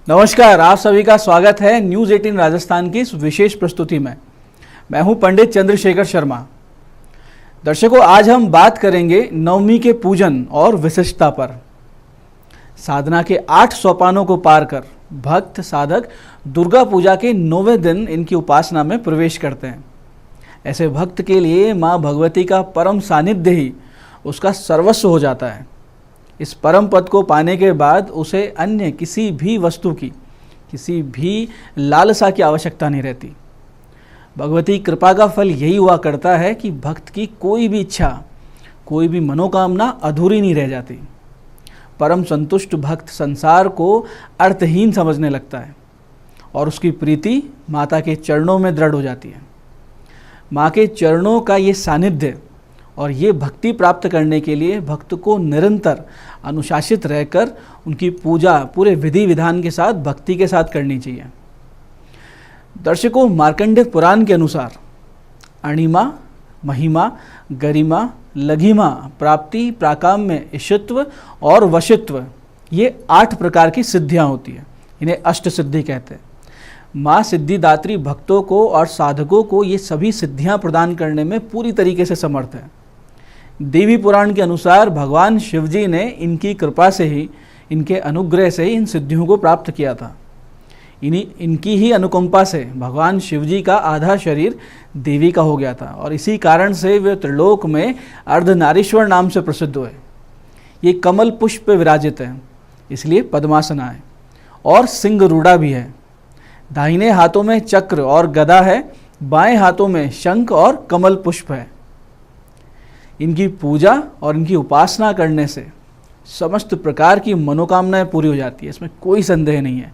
नमस्कार, आप सभी का स्वागत है न्यूज़ 18 राजस्थान की इस विशेष प्रस्तुति में। मैं हूं पंडित चंद्रशेखर शर्मा। दर्शकों, आज हम बात करेंगे नवमी के पूजन और विशिष्टता पर। साधना के 8 सोपानों को पार कर भक्त साधक दुर्गा पूजा के 9वें दिन इनकी उपासना में प्रवेश करते हैं। ऐसे भक्त के लिए माँ भगवती का परम सानिध्य ही उसका सर्वस्व हो जाता है। इस परम पद को पाने के बाद उसे अन्य किसी भी वस्तु की, किसी भी लालसा की आवश्यकता नहीं रहती। भगवती कृपा का फल यही हुआ करता है कि भक्त की कोई भी इच्छा, कोई भी मनोकामना अधूरी नहीं रह जाती। परम संतुष्ट भक्त संसार को अर्थहीन समझने लगता है और उसकी प्रीति माता के चरणों में दृढ़ हो जाती है। माँ के चरणों का ये सानिध्य और ये भक्ति प्राप्त करने के लिए भक्त को निरंतर अनुशासित रहकर उनकी पूजा पूरे विधि विधान के साथ, भक्ति के साथ करनी चाहिए। दर्शकों, मार्कंडेय पुराण के अनुसार अणिमा, महिमा, गरिमा, लघिमा, प्राप्ति, प्राकाम्य, ईशत्व और वशित्व, ये 8 प्रकार की सिद्धियां होती हैं। इन्हें अष्ट सिद्धि कहते हैं। माँ सिद्धिदात्री भक्तों को और साधकों को ये सभी सिद्धियां प्रदान करने में पूरी तरीके से समर्थ है। देवी पुराण के अनुसार भगवान शिवजी ने इनकी कृपा से ही, इनके अनुग्रह से ही इन सिद्धियों को प्राप्त किया था। इनकी ही अनुकंपा से भगवान शिवजी का आधा शरीर देवी का हो गया था और इसी कारण से वे त्रिलोक में अर्धनारीश्वर नाम से प्रसिद्ध हुए। ये कमल पुष्प पे विराजित है, इसलिए पद्मासना है और सिंह रूढ़ा भी है। दाहिने हाथों में चक्र और गदा है, बाएं हाथों में शंख और कमल पुष्प है। इनकी पूजा और इनकी उपासना करने से समस्त प्रकार की मनोकामनाएं पूरी हो जाती है, इसमें कोई संदेह नहीं है।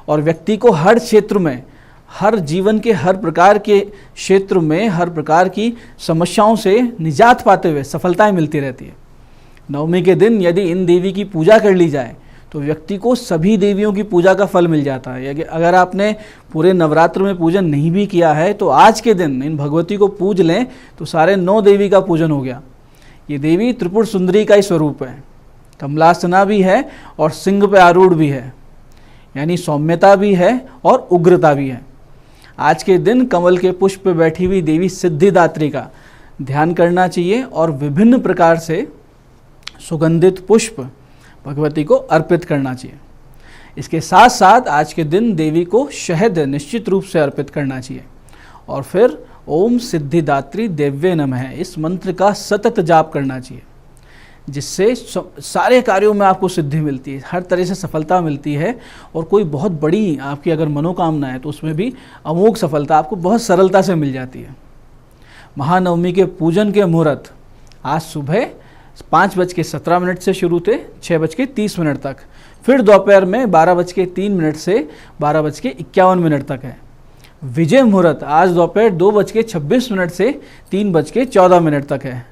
और व्यक्ति को हर क्षेत्र में, हर जीवन के हर प्रकार के क्षेत्र में, हर प्रकार की समस्याओं से निजात पाते हुए सफलताएं मिलती रहती है। नवमी के दिन यदि इन देवी की पूजा कर ली जाए तो व्यक्ति को सभी देवियों की पूजा का फल मिल जाता है। अगर आपने पूरे नवरात्र में पूजन नहीं भी किया है तो आज के दिन इन भगवती को पूज लें तो सारे 9 देवी का पूजन हो गया। ये देवी त्रिपुर सुंदरी का ही स्वरूप है, कमलासना भी है और सिंह पे आरूढ़ भी है, यानी सौम्यता भी है और उग्रता भी है। आज के दिन कमल के पुष्प पे बैठी हुई देवी सिद्धिदात्री का ध्यान करना चाहिए और विभिन्न प्रकार से सुगंधित पुष्प भगवती को अर्पित करना चाहिए। इसके साथ साथ आज के दिन देवी को शहद निश्चित रूप से अर्पित करना चाहिए और फिर ओम सिद्धिदात्री देव्ये नमः इस मंत्र का सतत जाप करना चाहिए, जिससे सारे कार्यों में आपको सिद्धि मिलती है, हर तरह से सफलता मिलती है। और कोई बहुत बड़ी आपकी अगर मनोकामना है तो उसमें भी अमोघ सफलता आपको बहुत सरलता से मिल जाती है। महानवमी के पूजन के मुहूर्त आज सुबह 5:17 से शुरू थे 6:30 तक, फिर दोपहर में 12:03 से 12:51 तक है। विजय मुहूर्त आज दोपहर 2:26 से 3:14 तक है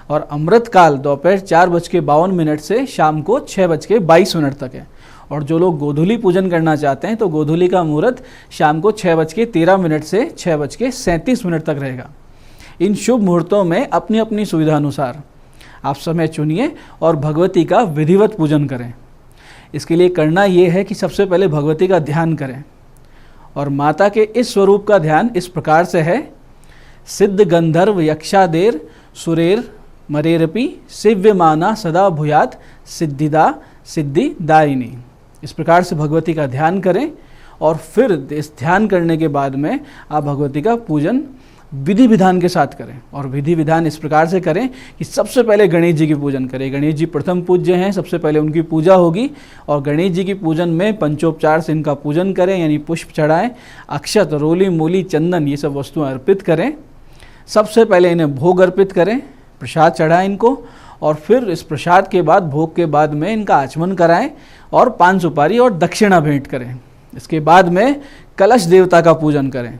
और अमृत काल दोपहर 4:52 से शाम को 6:22 तक है। और जो लोग गोधूली पूजन करना चाहते हैं तो गोधूली का मुहूर्त शाम को 6:13 से 6:37 तक रहेगा। इन शुभ मुहूर्तों में अपनी अपनी सुविधा अनुसार आप समय चुनिए और भगवती का विधिवत पूजन करें। इसके लिए करना ये है कि सबसे पहले भगवती का ध्यान करें और माता के इस स्वरूप का ध्यान इस प्रकार से है। सिद्ध गंधर्व यक्षादेर सुरेर मरेरपि सिव्यमाना सदा भूयात सिद्धिदा सिद्धिदायिनी। इस प्रकार से भगवती का ध्यान करें और फिर इस ध्यान करने के बाद में आप भगवती का पूजन विधि विधान के साथ करें। और विधि विधान इस प्रकार से करें कि सबसे पहले गणेश जी की पूजन करें। गणेश जी प्रथम पूज्य हैं, सबसे पहले उनकी पूजा होगी और गणेश जी की पूजन में पंचोपचार से इनका पूजन करें, यानी पुष्प चढ़ाएं, अक्षत, रोली, मूली, चंदन ये सब वस्तुएं अर्पित करें। सबसे पहले इन्हें भोग अर्पित करें, प्रसाद चढ़ाएं इनको और फिर इस प्रसाद के बाद, भोग के बाद में इनका आचमन कराएं और पान सुपारी और दक्षिणा भेंट करें। इसके बाद में कलश देवता का पूजन करें।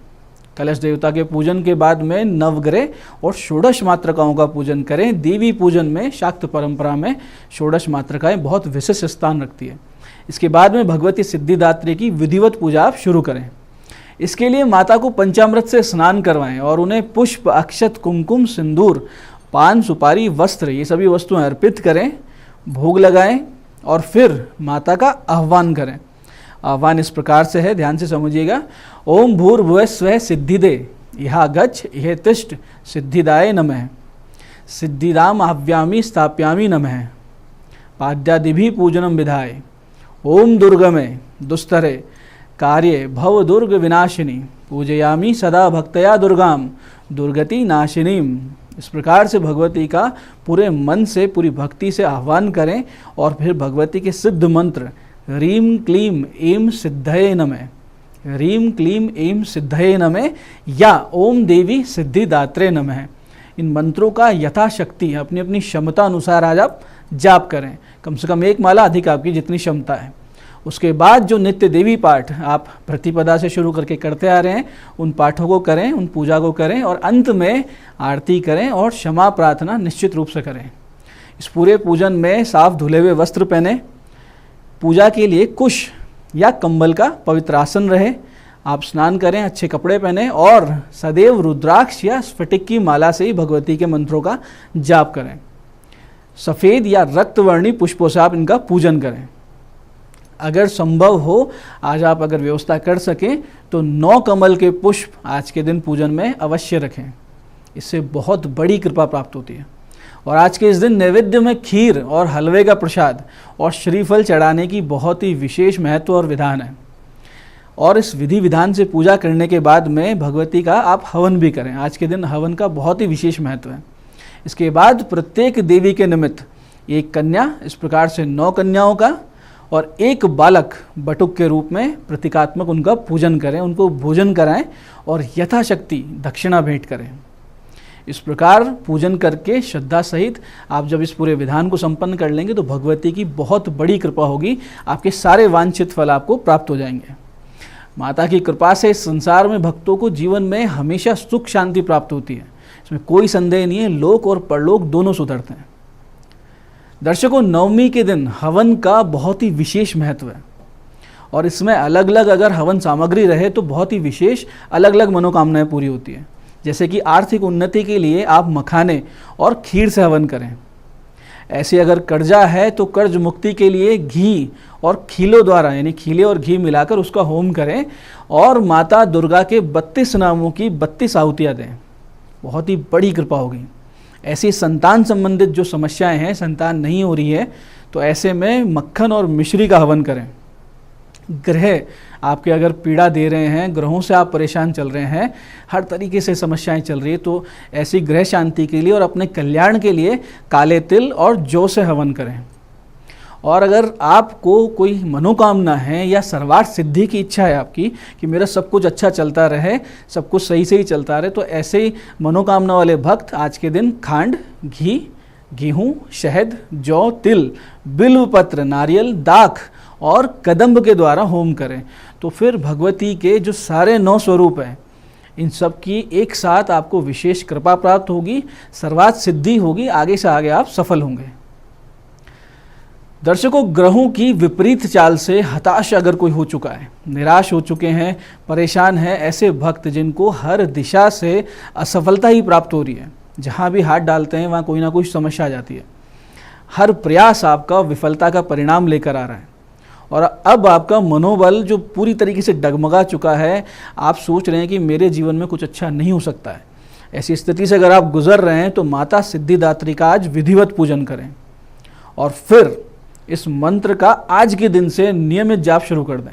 कलश देवता के पूजन के बाद में नवग्रह और षोडश मातृकाओं का पूजन करें। देवी पूजन में शाक्त परंपरा में षोडश मातृकाएं बहुत विशिष्ट स्थान रखती है। इसके बाद में भगवती सिद्धिदात्री की विधिवत पूजा आप शुरू करें। इसके लिए माता को पंचामृत से स्नान करवाएं और उन्हें पुष्प, अक्षत, कुमकुम, सिंदूर, पान, सुपारी, वस्त्र ये सभी वस्तुएं अर्पित करें, भोग लगाएं और फिर माता का आह्वान करें। आह्वान इस प्रकार से है, ध्यान से समझिएगा। ओम भूर्भुवः स्वः सिद्धिदे यह गच्छ यह तिष्ठ सिद्धिदाय नमः। सिद्धिदाम आह्व्यामि स्थाप्यामि नमः। पाद्यादिभिः पूजनम विधाय। ओम दुर्गमे दुस्तरे कार्ये भव दुर्ग विनाशिनी पूजयामि सदा भक्तया दुर्गाम दुर्गति नाशिनीम। इस प्रकार से भगवती का पूरे मन से, पूरी भक्ति से आह्वान करें और फिर भगवती के सिद्ध मंत्र रीम क्लीम ऐं सिद्धये नमः, रीम क्लीम ऐं सिद्धये नमः या ओम देवी सिद्धिदात्रे नमः, इन मंत्रों का यथाशक्ति अपनी अपनी क्षमता अनुसार आज आप जाप करें। कम से कम एक माला, अधिक आपकी जितनी क्षमता है। उसके बाद जो नित्य देवी पाठ आप प्रतिपदा से शुरू करके करते आ रहे हैं, उन पाठों को करें, उन पूजा को करें और अंत में आरती करें और क्षमा प्रार्थना निश्चित रूप से करें। इस पूरे पूजन में साफ धुले हुए वस्त्र पहने, पूजा के लिए कुश या कंबल का पवित्र आसन रहे, आप स्नान करें, अच्छे कपड़े पहने और सदैव रुद्राक्ष या स्फटिक की माला से ही भगवती के मंत्रों का जाप करें। सफ़ेद या रक्तवर्णी पुष्पों से आप इनका पूजन करें। अगर संभव हो, आज आप अगर व्यवस्था कर सकें तो 9 कमल के पुष्प आज के दिन पूजन में अवश्य रखें। इससे बहुत बड़ी कृपा प्राप्त होती है। और आज के इस दिन नैवेद्य में खीर और हलवे का प्रसाद और श्रीफल चढ़ाने की बहुत ही विशेष महत्व और विधान है। और इस विधि विधान से पूजा करने के बाद में भगवती का आप हवन भी करें। आज के दिन हवन का बहुत ही विशेष महत्व है। इसके बाद प्रत्येक देवी के निमित्त एक कन्या, इस प्रकार से 9 कन्याओं का और एक बालक बटुक के रूप में प्रतीकात्मक उनका पूजन करें, उनको भोजन कराएं और यथाशक्ति दक्षिणा भेंट करें। इस प्रकार पूजन करके श्रद्धा सहित आप जब इस पूरे विधान को संपन्न कर लेंगे तो भगवती की बहुत बड़ी कृपा होगी, आपके सारे वांछित फल आपको प्राप्त हो जाएंगे। माता की कृपा से इस संसार में भक्तों को जीवन में हमेशा सुख शांति प्राप्त होती है, इसमें कोई संदेह नहीं है। लोक और परलोक दोनों सुधरते हैं। दर्शकों, नवमी के दिन हवन का बहुत ही विशेष महत्व है और इसमें अलग अलग अगर हवन सामग्री रहे तो बहुत ही विशेष अलग अलग मनोकामनाएं पूरी होती है। जैसे कि आर्थिक उन्नति के लिए आप मखाने और खीर से हवन करें। ऐसे अगर कर्जा है तो कर्ज मुक्ति के लिए घी और खीलों द्वारा, यानी खीले और घी मिलाकर उसका होम करें और माता दुर्गा के 32 नामों की 32 आहुतियाँ दें। बहुत ही बड़ी कृपा होगी। ऐसी संतान संबंधित जो समस्याएं हैं, संतान नहीं हो रही है, तो ऐसे में मक्खन और मिश्री का हवन करें। ग्रह आपके अगर पीड़ा दे रहे हैं, ग्रहों से आप परेशान चल रहे हैं, हर तरीके से समस्याएं चल रही है, तो ऐसी ग्रह शांति के लिए और अपने कल्याण के लिए काले तिल और जौ से हवन करें। और अगर आपको कोई मनोकामना है या सर्वार्थ सिद्धि की इच्छा है आपकी कि मेरा सब कुछ अच्छा चलता रहे, सब कुछ सही से ही चलता रहे, तो ऐसे ही मनोकामना वाले भक्त आज के दिन खांड, घी, गेहूँ, शहद, जौ, तिल, बिल्व पत्र, नारियल, दाख और कदम्ब के द्वारा होम करें। तो फिर भगवती के जो सारे 9 स्वरूप हैं, इन सब की एक साथ आपको विशेष कृपा प्राप्त होगी, सर्वार्थ सिद्धि होगी, आगे से आगे आप सफल होंगे। दर्शकों, ग्रहों की विपरीत चाल से हताश अगर कोई हो चुका है, निराश हो चुके हैं, परेशान है, ऐसे भक्त जिनको हर दिशा से असफलता ही प्राप्त हो रही है, जहाँ भी हाथ डालते हैं वहाँ कोई ना कोई समस्या आ जाती है, हर प्रयास आपका विफलता का परिणाम लेकर आ रहा है और अब आपका मनोबल जो पूरी तरीके से डगमगा चुका है, आप सोच रहे हैं कि मेरे जीवन में कुछ अच्छा नहीं हो सकता है, ऐसी स्थिति से अगर आप गुजर रहे हैं तो माता सिद्धिदात्री का आज विधिवत पूजन करें और फिर इस मंत्र का आज के दिन से नियमित जाप शुरू कर दें।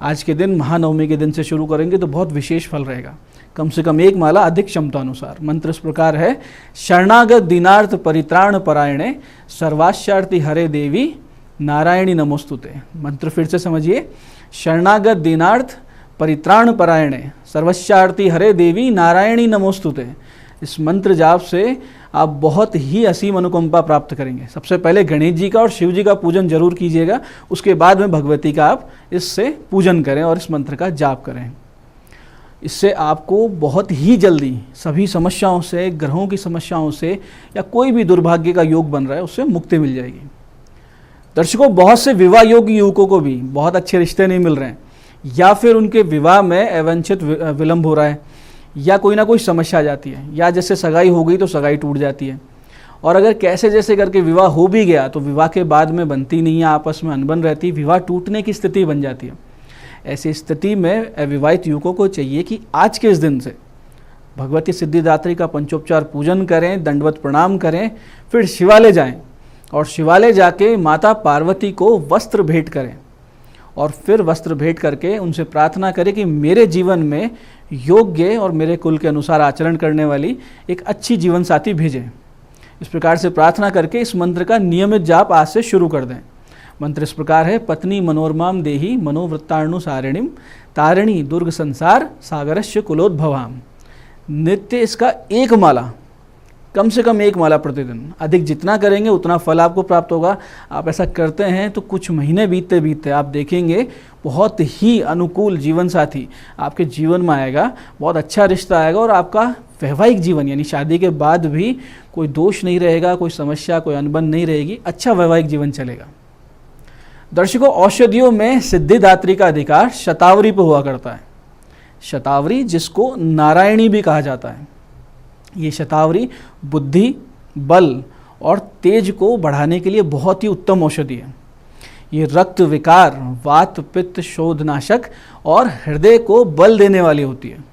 आज के दिन महानवमी के दिन से शुरू करेंगे तो बहुत विशेष फल रहेगा। कम से कम एक माला, अधिक क्षमता अनुसार। मंत्र इस प्रकार है, शरणागत दीनार्थ परित्राण परायणे सर्वास्यार्थी हरे देवी नारायणी नमोस्तुते। मंत्र फिर से समझिए, शरणागत दीनार्थ परित्राण परायणे सर्वस्यार्थी हरे देवी नारायणी नमोस्तुते। इस मंत्र जाप से आप बहुत ही असीम अनुकंपा प्राप्त करेंगे। सबसे पहले गणेश जी का और शिव जी का पूजन जरूर कीजिएगा, उसके बाद में भगवती का आप इससे पूजन करें और इस मंत्र का जाप करें। इससे आपको बहुत ही जल्दी सभी समस्याओं से, ग्रहों की समस्याओं से या कोई भी दुर्भाग्य का योग बन रहा है उससे मुक्ति मिल जाएगी। दर्शकों, बहुत से विवाह योग्य युवकों को भी बहुत अच्छे रिश्ते नहीं मिल रहे हैं या फिर उनके विवाह में अवांछित विलंब हो रहा है या कोई ना कोई समस्या आ जाती है या जैसे सगाई हो गई तो सगाई टूट जाती है और अगर कैसे जैसे करके विवाह हो भी गया तो विवाह के बाद में बनती नहीं है, आपस में अनबन रहती, विवाह टूटने की स्थिति बन जाती है। ऐसी स्थिति में अविवाहित युवकों को चाहिए कि आज के इस दिन से भगवती सिद्धिदात्री का पंचोपचार पूजन करें, दंडवत प्रणाम करें, फिर शिवालय जाएं और शिवालय जाके माता पार्वती को वस्त्र भेंट करें और फिर वस्त्र भेंट करके उनसे प्रार्थना करें कि मेरे जीवन में योग्य और मेरे कुल के अनुसार आचरण करने वाली एक अच्छी जीवन साथी भेजें। इस प्रकार से प्रार्थना करके इस मंत्र का नियमित जाप आज से शुरू कर दें। मंत्र इस प्रकार है, पत्नी मनोरमाम देही मनोवृत्ताणुसारिणीम तारिणी दुर्ग संसार सागरस्य कुलोद्भवाम। नित्य इसका एक माला, कम से कम एक माला प्रतिदिन, अधिक जितना करेंगे उतना फल आपको प्राप्त होगा। आप ऐसा करते हैं तो कुछ महीने बीतते बीतते आप देखेंगे बहुत ही अनुकूल जीवन साथी आपके जीवन में आएगा, बहुत अच्छा रिश्ता आएगा और आपका वैवाहिक जीवन यानी शादी के बाद भी कोई दोष नहीं रहेगा, कोई समस्या, कोई अनबन नहीं रहेगी, अच्छा वैवाहिक जीवन चलेगा। दर्शकों, औषधियों में सिद्धिदात्री का अधिकार शतावरी पर हुआ करता है। शतावरी जिसको नारायणी भी कहा जाता है, ये शतावरी बुद्धि, बल और तेज को बढ़ाने के लिए बहुत ही उत्तम औषधि है। ये रक्त विकार, वात पित्त शोधनाशक और हृदय को बल देने वाली होती है।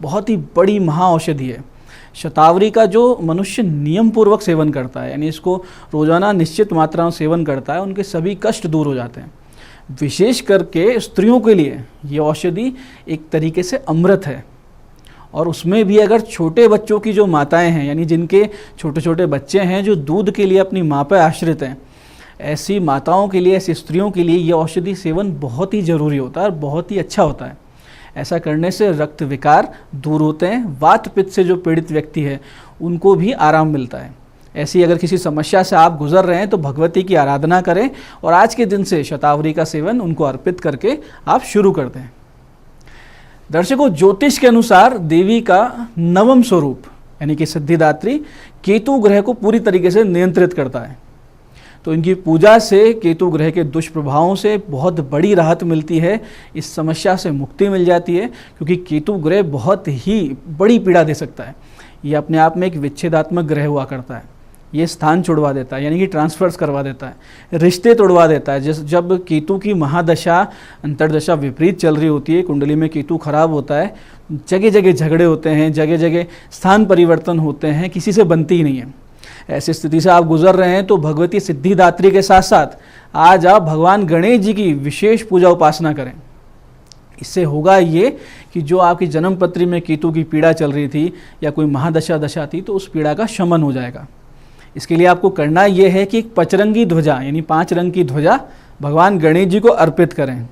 बहुत ही बड़ी महाऔषधि है। शतावरी का जो मनुष्य नियम पूर्वक सेवन करता है, यानी इसको रोजाना निश्चित मात्रा में सेवन करता है, उनके सभी कष्ट दूर हो जाते हैं। विशेष करके स्त्रियों के लिए ये औषधि एक तरीके से अमृत है। और उसमें भी अगर छोटे बच्चों की जो माताएं हैं, यानी जिनके छोटे छोटे बच्चे हैं जो दूध के लिए अपनी माँ पर आश्रित हैं, ऐसी माताओं के लिए, ऐसी स्त्रियों के लिए ये औषधि सेवन बहुत ही ज़रूरी होता है और बहुत ही अच्छा होता है। ऐसा करने से रक्त विकार दूर होते हैं। वात पित्त से जो पीड़ित व्यक्ति है उनको भी आराम मिलता है। ऐसी अगर किसी समस्या से आप गुजर रहे हैं तो भगवती की आराधना करें और आज के दिन से शतावरी का सेवन उनको अर्पित करके आप शुरू कर दें। दर्शकों, ज्योतिष के अनुसार देवी का नवम स्वरूप यानी कि सिद्धिदात्री केतु ग्रह को पूरी तरीके से नियंत्रित करता है। तो इनकी पूजा से केतु ग्रह के दुष्प्रभावों से बहुत बड़ी राहत मिलती है, इस समस्या से मुक्ति मिल जाती है, क्योंकि केतु ग्रह बहुत ही बड़ी पीड़ा दे सकता है। ये अपने आप में एक विच्छेदात्मक ग्रह हुआ करता है। ये स्थान छुड़वा देता है, यानी कि ट्रांसफर्स करवा देता है, रिश्ते तोड़वा देता है। जब केतु की महादशा अंतर्दशा विपरीत चल रही होती है, कुंडली में केतु खराब होता है, जगह जगह झगड़े होते हैं, जगह जगह स्थान परिवर्तन होते हैं, किसी से बनती ही नहीं है। ऐसी स्थिति से आप गुजर रहे हैं तो भगवती सिद्धिदात्री के साथ साथ आज आप भगवान गणेश जी की विशेष पूजा उपासना करें। इससे होगा ये कि जो आपकी जन्म पत्री में केतु की पीड़ा चल रही थी या कोई महादशा थी तो उस पीड़ा का शमन हो जाएगा। इसके लिए आपको करना यह है कि एक पचरंगी ध्वजा यानी 5 रंग की ध्वजा भगवान गणेश जी को अर्पित करें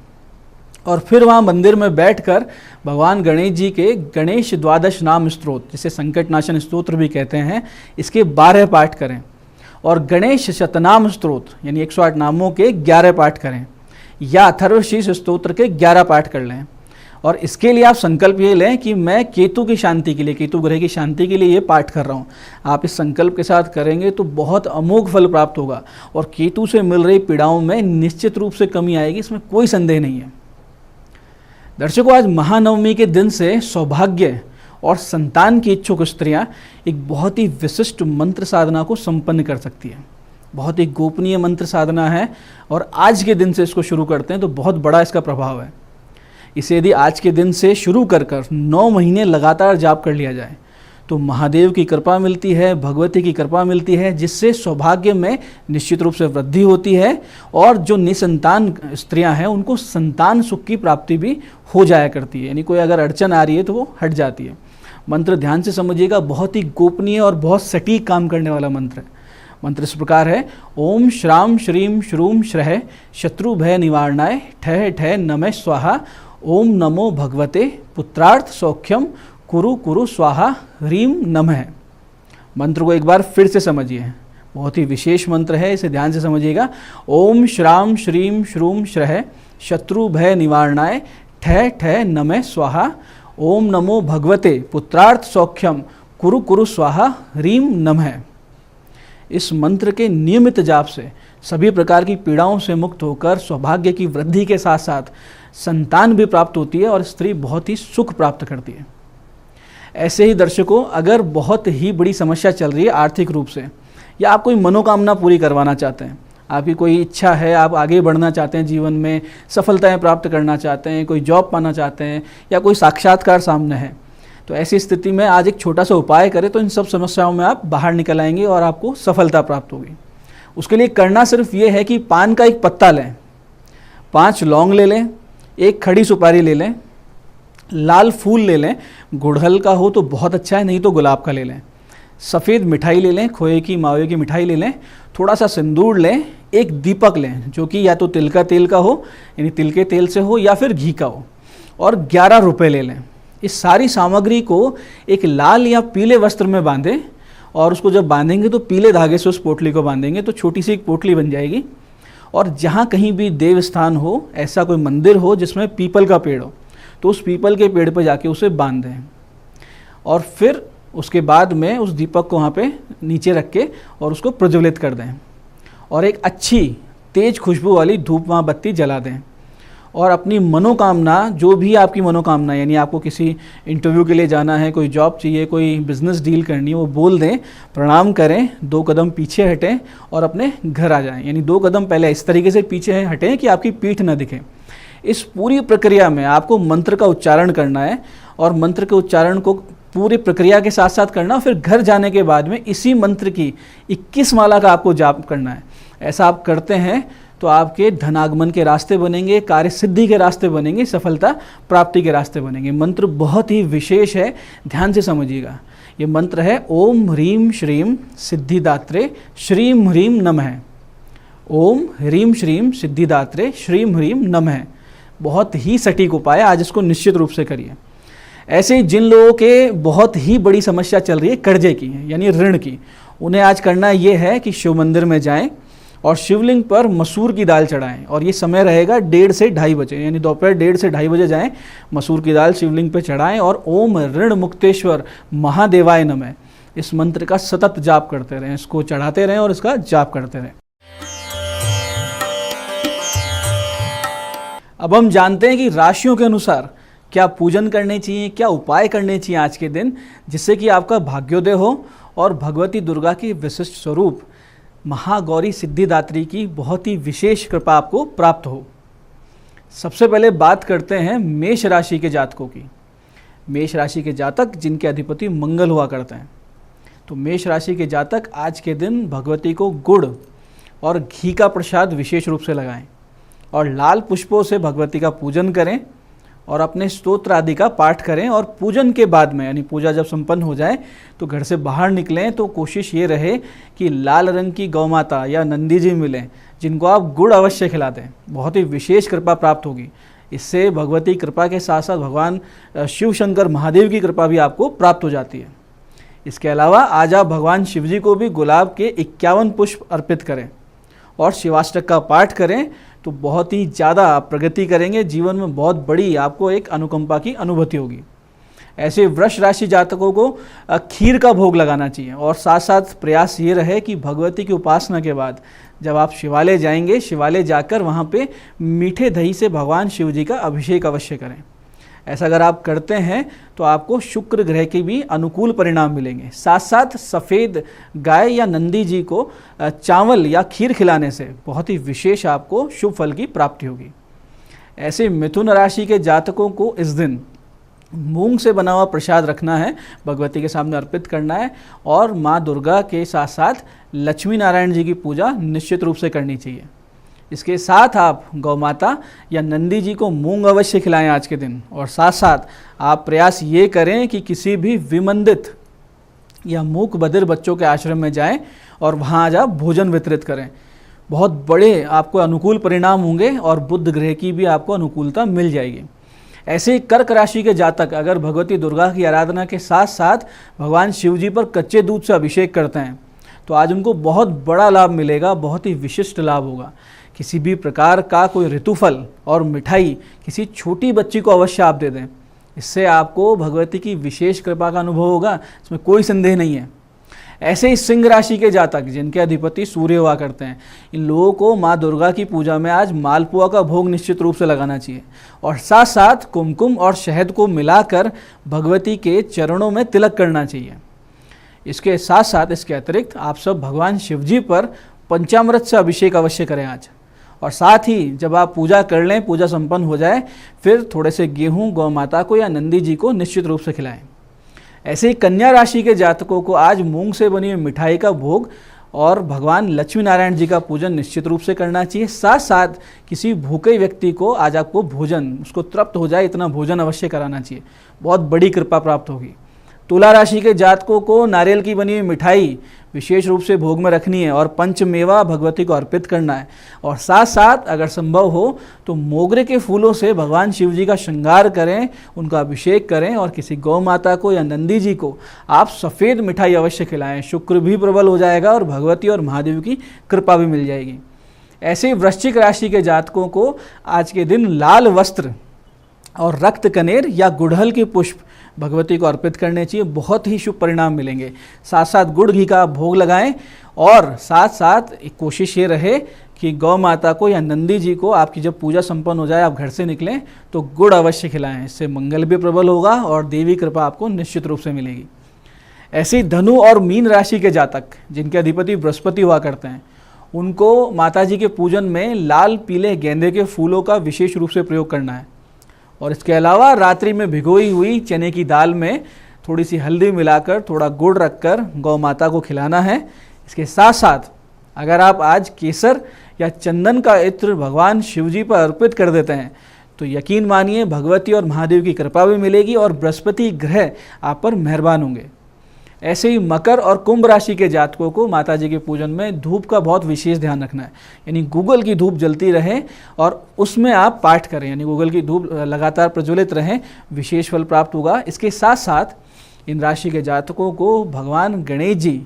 और फिर वहाँ मंदिर में बैठकर भगवान गणेश जी के गणेश द्वादश नाम स्तोत्र, जिसे संकट नाशन स्तोत्र भी कहते हैं, इसके 12 पाठ करें और गणेश शतनाम स्तोत्र यानी 108 नामों के 11 पाठ करें या अथर्वशीर्ष स्तोत्र के 11 पाठ कर लें। और इसके लिए आप संकल्प ये लें कि मैं केतु की शांति के लिए, केतु ग्रह की शांति के लिए ये पाठ कर रहा हूँ। आप इस संकल्प के साथ करेंगे तो बहुत अमोघ फल प्राप्त होगा और केतु से मिल रही पीड़ाओं में निश्चित रूप से कमी आएगी, इसमें कोई संदेह नहीं है। दर्शकों, आज महानवमी के दिन से सौभाग्य और संतान की इच्छुक स्त्रियां एक बहुत ही विशिष्ट मंत्र साधना को संपन्न कर सकती है। बहुत ही गोपनीय मंत्र साधना है और आज के दिन से इसको शुरू करते हैं तो बहुत बड़ा इसका प्रभाव है। इसे यदि आज के दिन से शुरू कर 9 महीने लगातार जाप कर लिया जाए तो महादेव की कृपा मिलती है, भगवती की कृपा मिलती है, जिससे सौभाग्य में निश्चित रूप से वृद्धि होती है और जो निसंतान स्त्रियां हैं उनको संतान सुख की प्राप्ति भी हो जाया करती है। यानी कोई अगर अड़चन आ रही है तो वो हट जाती है। मंत्र ध्यान से समझिएगा, बहुत ही गोपनीय और बहुत सटीक काम करने वाला मंत्र है। मंत्र इस प्रकार है, ओम श्राम श्रीम श्रूम श्रह शत्रु भय निवारणाय ठह ठह नमः स्वाहा ओम नमो भगवते पुत्रार्थ सौख्यम कुरु कुरु स्वाहा ह्रीम नमः। मंत्र को एक बार फिर से समझिए, बहुत ही विशेष मंत्र है, इसे ध्यान से समझिएगा। ओम श्राम श्रीम श्रूम श्रह शत्रु भय निवारणाय ठह ठह नमः स्वाहा ओम नमो भगवते पुत्रार्थ सौख्यम कुरु कुरु स्वाहा ह्रीम नमः। इस मंत्र के नियमित जाप से सभी प्रकार की पीड़ाओं से मुक्त होकर सौभाग्य की वृद्धि के साथ साथ संतान भी प्राप्त होती है और स्त्री बहुत ही सुख प्राप्त करती है। ऐसे ही दर्शकों, अगर बहुत ही बड़ी समस्या चल रही है आर्थिक रूप से या आप कोई मनोकामना पूरी करवाना चाहते हैं, आपकी कोई इच्छा है, आप आगे बढ़ना चाहते हैं, जीवन में सफलताएं प्राप्त करना चाहते हैं, कोई जॉब पाना चाहते हैं या कोई साक्षात्कार सामने है, तो ऐसी स्थिति में आज एक छोटा सा उपाय करें तो इन सब समस्याओं में आप बाहर निकल आएंगे और आपको सफलता प्राप्त होगी। उसके लिए करना सिर्फ ये है कि पान का एक पत्ता लें, 5 लौंग ले लें, 1 खड़ी सुपारी ले लें, लाल फूल ले लें, गुड़हल का हो तो बहुत अच्छा है, नहीं तो गुलाब का ले लें, सफ़ेद मिठाई ले लें, खोए की मावे की मिठाई ले लें, थोड़ा सा सिंदूर लें, एक दीपक लें जो कि या तो तिल का तेल का हो, यानी तिल के तेल से हो, या फिर घी का हो, और 11 रुपये ले लें। इस सारी सामग्री को एक लाल या पीले वस्त्र में बांधें और उसको जब बांधेंगे तो पीले धागे से उस पोटली को बांधेंगे तो छोटी सी एक पोटली बन जाएगी। और जहाँ कहीं भी देव स्थान हो, ऐसा कोई मंदिर हो जिसमें पीपल का पेड़ हो, तो उस पीपल के पेड़ पर जाके उसे बांध दें और फिर उसके बाद में उस दीपक को वहाँ पे नीचे रख के और उसको प्रज्वलित कर दें और एक अच्छी तेज खुशबू वाली धूप वहाँ बत्ती जला दें और अपनी मनोकामना, जो भी आपकी मनोकामना, यानी आपको किसी इंटरव्यू के लिए जाना है, कोई जॉब चाहिए, कोई बिजनेस डील करनी है, वो बोल दें, प्रणाम करें, 2 कदम पीछे हटें और अपने घर आ जाएं। यानी 2 कदम पहले इस तरीके से पीछे हटें कि आपकी पीठ न दिखे। इस पूरी प्रक्रिया में आपको मंत्र का उच्चारण करना है और मंत्र के उच्चारण को पूरी प्रक्रिया के साथ साथ करना। फिर घर जाने के बाद में इसी मंत्र की 21 माला का आपको जाप करना है। ऐसा आप करते हैं तो आपके धनागमन के रास्ते बनेंगे, कार्य सिद्धि के रास्ते बनेंगे, सफलता प्राप्ति के रास्ते बनेंगे। मंत्र बहुत ही विशेष है, ध्यान से समझिएगा। ये मंत्र है ओम ह्रीम श्रीम सिद्धिदात्रे श्रीम ह्रीम नमः। ओम ह्रीम श्रीम सिद्धिदात्रे श्रीम ह्रीम नमः। बहुत ही सटीक उपाय है, आज इसको निश्चित रूप से करिए। ऐसे ही जिन लोगों के बहुत ही बड़ी समस्या चल रही है कर्जे की, यानी ऋण की, उन्हें आज करना ये है कि शिव मंदिर में जाएं और शिवलिंग पर मसूर की दाल चढ़ाएं। और ये समय रहेगा 1:30 से 2:30 बजे, यानी दोपहर 1:30 से 2:30 बजे जाएं, मसूर की दाल शिवलिंग पर चढ़ाएं और ओम ऋण मुक्तेश्वर महादेवाय नमः इस मंत्र का सतत जाप करते रहें, इसको चढ़ाते रहें और इसका जाप करते रहें। अब हम जानते हैं कि राशियों के अनुसार क्या पूजन करने चाहिए, क्या उपाय करने चाहिए आज के दिन, जिससे कि आपका भाग्योदय हो और भगवती दुर्गा की विशिष्ट स्वरूप महागौरी सिद्धिदात्री की बहुत ही विशेष कृपा आपको प्राप्त हो। सबसे पहले बात करते हैं मेष राशि के जातकों की। मेष राशि के जातक जिनके अधिपति मंगल हुआ करते हैं, तो मेष राशि के जातक आज के दिन भगवती को गुड़ और घी का प्रसाद विशेष रूप से लगाएं और लाल पुष्पों से भगवती का पूजन करें और अपने स्तोत्र आदि का पाठ करें। और पूजन के बाद में, यानी पूजा जब संपन्न हो जाए तो घर से बाहर निकलें तो कोशिश ये रहे कि लाल रंग की गौ माता या नंदी जी मिलें जिनको आप गुड़ अवश्य खिला दें, बहुत ही विशेष कृपा प्राप्त होगी। इससे भगवती कृपा के साथ साथ भगवान शिव शंकर महादेव की कृपा भी आपको प्राप्त हो जाती है। इसके अलावा आज आप भगवान शिव जी को भी गुलाब के 51 पुष्प अर्पित करें और शिवाष्टक का पाठ करें तो बहुत ही ज़्यादा आप प्रगति करेंगे, जीवन में बहुत बड़ी आपको एक अनुकंपा की अनुभूति होगी। ऐसे वृष राशि जातकों को खीर का भोग लगाना चाहिए और साथ साथ प्रयास ये रहे कि भगवती की उपासना के बाद जब आप शिवालय जाएंगे, शिवालय जाकर वहाँ पे मीठे दही से भगवान शिव जी का अभिषेक अवश्य करें। ऐसा अगर आप करते हैं तो आपको शुक्र ग्रह के भी अनुकूल परिणाम मिलेंगे। साथ साथ सफ़ेद गाय या नंदी जी को चावल या खीर खिलाने से बहुत ही विशेष आपको शुभ फल की प्राप्ति होगी। ऐसे मिथुन राशि के जातकों को इस दिन मूंग से बना हुआ प्रसाद रखना है, भगवती के सामने अर्पित करना है और माँ दुर्गा के साथ साथ लक्ष्मी नारायण जी की पूजा निश्चित रूप से करनी चाहिए। इसके साथ आप गौ माता या नंदी जी को मूंग अवश्य खिलाएं आज के दिन। और साथ साथ आप प्रयास ये करें कि किसी भी विमंदित या मूक बधिर बच्चों के आश्रम में जाएं और वहाँ आज आप भोजन वितरित करें। बहुत बड़े आपको अनुकूल परिणाम होंगे और बुध ग्रह की भी आपको अनुकूलता मिल जाएगी। ऐसे ही कर्क राशि के जातक अगर भगवती दुर्गा की आराधना के साथ साथ भगवान शिव जी पर कच्चे दूध से अभिषेक करते हैं तो आज उनको बहुत बड़ा लाभ मिलेगा, बहुत ही विशिष्ट लाभ होगा। किसी भी प्रकार का कोई ऋतुफल और मिठाई किसी छोटी बच्ची को अवश्य आप दे दें, इससे आपको भगवती की विशेष कृपा का अनुभव होगा, इसमें कोई संदेह नहीं है। ऐसे ही सिंह राशि के जातक जिनके अधिपति सूर्य हुआ करते हैं, इन लोगों को माँ दुर्गा की पूजा में आज मालपुआ का भोग निश्चित रूप से लगाना चाहिए और साथ साथ कुमकुम और शहद को मिलाकर भगवती के चरणों में तिलक करना चाहिए। इसके साथ साथ इसके अतिरिक्त आप सब भगवान शिव जी पर पंचामृत से अभिषेक अवश्य करें आज। और साथ ही जब आप पूजा कर लें, पूजा संपन्न हो जाए, फिर थोड़े से गेहूं गौ माता को या नंदी जी को निश्चित रूप से खिलाएं। ऐसे ही कन्या राशि के जातकों को आज मूंग से बनी हुई मिठाई का भोग और भगवान लक्ष्मी नारायण जी का पूजन निश्चित रूप से करना चाहिए। साथ साथ किसी भूखे व्यक्ति को आज आपको भोजन, उसको तृप्त हो जाए इतना भोजन अवश्य कराना चाहिए, बहुत बड़ी कृपा प्राप्त होगी। तुला राशि के जातकों को नारियल की बनी हुई मिठाई विशेष रूप से भोग में रखनी है और पंचमेवा भगवती को अर्पित करना है। और साथ साथ अगर संभव हो तो मोगरे के फूलों से भगवान शिव जी का श्रृंगार करें, उनका अभिषेक करें और किसी गौ माता को या नंदी जी को आप सफ़ेद मिठाई अवश्य खिलाएं। शुक्र भी प्रबल हो जाएगा और भगवती और महादेव की कृपा भी मिल जाएगी। ऐसे ही वृश्चिक राशि के जातकों को आज के दिन लाल वस्त्र और रक्त कनेर या गुड़हल के पुष्प भगवती को अर्पित करने चाहिए, बहुत ही शुभ परिणाम मिलेंगे। साथ साथ गुड़ घी का भोग लगाएं और साथ साथ एक कोशिश ये रहे कि गौ माता को या नंदी जी को आपकी जब पूजा संपन्न हो जाए, आप घर से निकलें तो गुड़ अवश्य खिलाएं। इससे मंगल भी प्रबल होगा और देवी कृपा आपको निश्चित रूप से मिलेगी। ऐसे ही धनु और मीन राशि के जातक जिनके अधिपति बृहस्पति हुआ करते हैं, उनको माता जी के पूजन में लाल पीले गेंदे के फूलों का विशेष रूप से प्रयोग करना है। और इसके अलावा रात्रि में भिगोई हुई चने की दाल में थोड़ी सी हल्दी मिलाकर थोड़ा गुड़ रखकर गौ माता को खिलाना है। इसके साथ साथ अगर आप आज केसर या चंदन का इत्र भगवान शिव जी पर अर्पित कर देते हैं तो यकीन मानिए भगवती और महादेव की कृपा भी मिलेगी और बृहस्पति ग्रह आप पर मेहरबान होंगे। ऐसे ही मकर और कुंभ राशि के जातकों को माता जी के पूजन में धूप का बहुत विशेष ध्यान रखना है, यानी गूगल की धूप जलती रहे और उसमें आप पाठ करें, यानी गूगल की धूप लगातार प्रज्वलित रहें, विशेष फल प्राप्त होगा। इसके साथ साथ इन राशि के जातकों को भगवान गणेश जी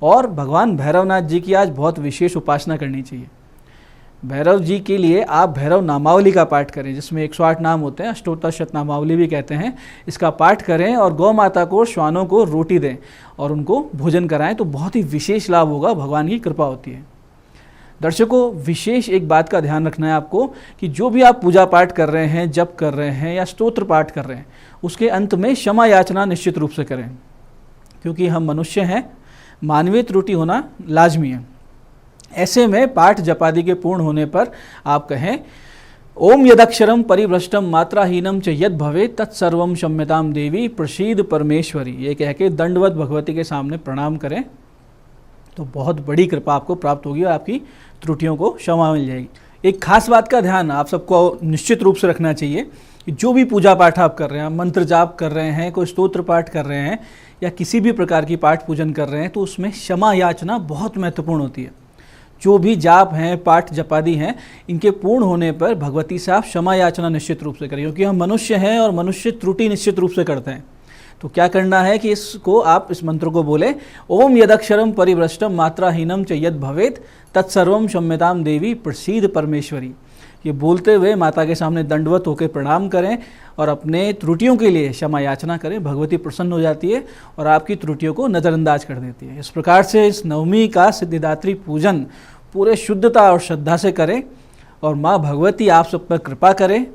और भगवान भैरवनाथ जी की आज बहुत विशेष उपासना करनी चाहिए। भैरव जी के लिए आप भैरव नामावली का पाठ करें, जिसमें 108 नाम होते हैं, अष्टोत्तर शतनामावली भी कहते हैं। इसका पाठ करें और गौ माता को, श्वानों को रोटी दें और उनको भोजन कराएं तो बहुत ही विशेष लाभ होगा, भगवान की कृपा होती है। दर्शकों, विशेष एक बात का ध्यान रखना है आपको कि जो भी आप पूजा पाठ कर रहे हैं, जप कर रहे हैं या स्तोत्र पाठ कर रहे हैं, उसके अंत में क्षमा याचना निश्चित रूप से करें, क्योंकि हम मनुष्य हैं, मानवीय त्रुटि होना लाजमी है। ऐसे में पाठ जपादि के पूर्ण होने पर आप कहें ओम यदक्षरम परिभ्रष्टम मात्राहीनम च यद भवे तत्सर्वम क्षम्यताम देवी प्रसीद परमेश्वरी, ये कह के दंडवत भगवती के सामने प्रणाम करें तो बहुत बड़ी कृपा आपको प्राप्त होगी और आपकी त्रुटियों को क्षमा मिल जाएगी। एक खास बात का ध्यान आप सबको निश्चित रूप से रखना चाहिए कि जो भी पूजा पाठ आप कर रहे हैं, मंत्र जाप कर रहे हैं, कोई स्तोत्र पाठ कर रहे हैं या किसी भी प्रकार की पाठ पूजन कर रहे हैं, तो उसमें क्षमा याचना बहुत महत्वपूर्ण होती है। जो भी जाप हैं, पाठ जपादि हैं, इनके पूर्ण होने पर भगवती से आप क्षमा याचना निश्चित रूप से करें, क्योंकि हम मनुष्य हैं और मनुष्य त्रुटि निश्चित रूप से करते हैं। तो क्या करना है कि इसको आप इस मंत्र को बोले ओम यदक्षरम परिभ्रष्टम मात्राहीनम च यद भवेत तत्सर्वम क्षम्यताम देवी प्रसीद परमेश्वरी। ये बोलते हुए माता के सामने दंडवत होकर प्रणाम करें और अपने त्रुटियों के लिए क्षमा याचना करें। भगवती प्रसन्न हो जाती है और आपकी त्रुटियों को नज़रअंदाज कर देती है। इस प्रकार से इस नवमी का सिद्धिदात्री पूजन पूरे शुद्धता और श्रद्धा से करें और माँ भगवती आप सब पर कृपा करें,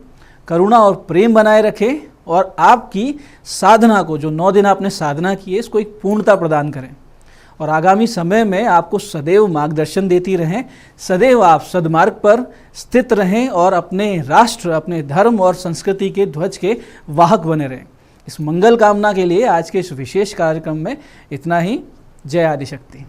करुणा और प्रेम बनाए रखें और आपकी साधना को, जो 9 दिन आपने साधना की है, इसको एक पूर्णता प्रदान करें और आगामी समय में आपको सदैव मार्गदर्शन देती रहें। सदैव आप सद्मार्ग पर स्थित रहें और अपने राष्ट्र, अपने धर्म और संस्कृति के ध्वज के वाहक बने रहें। इस मंगल कामना के लिए आज के इस विशेष कार्यक्रम में इतना ही। जय आदिशक्ति।